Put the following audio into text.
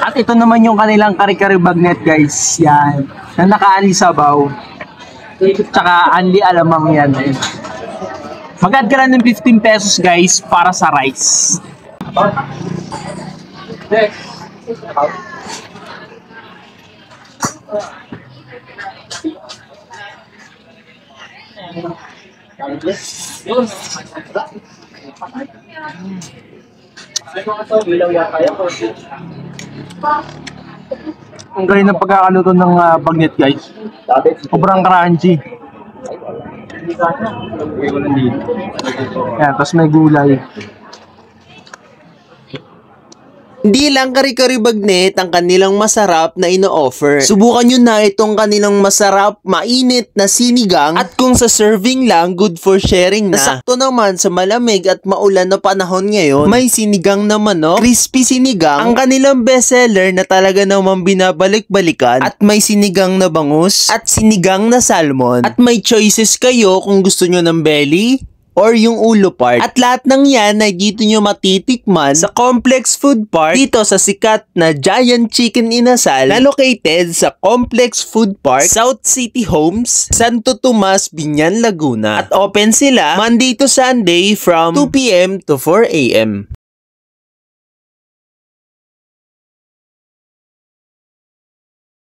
At ito naman yung kanilang kare-kare bagnet guys. Yan. Na naka-ali sabaw. Tsaka anli alamang yan. Mag-add ka lang ng 15 pesos guys para sa rice. Ang galing ng pagkakaluto ng bagnet guys. Sobrang crunchy. Yan, tapos may gulay. Hindi lang kare-kare bagnet ang kanilang masarap na ino-offer. Subukan nyo na itong kanilang masarap, mainit na sinigang at kung sa serving lang, good for sharing na. Nasakto naman sa malamig at maulan na panahon ngayon, may sinigang na manok, crispy sinigang, ang kanilang bestseller na talaga namang binabalik-balikan at may sinigang na bangus at sinigang na salmon. At may choices kayo kung gusto nyo ng belly or yung ulo part. At lahat ng yan ay dito nyo matitikman sa Complex Food Park dito sa sikat na Giant Chicken Inasal na located sa Complex Food Park, South City Homes, Santo Tomas, Binyan, Laguna. At open sila Monday to Sunday from 2 p.m. to 4 a.m.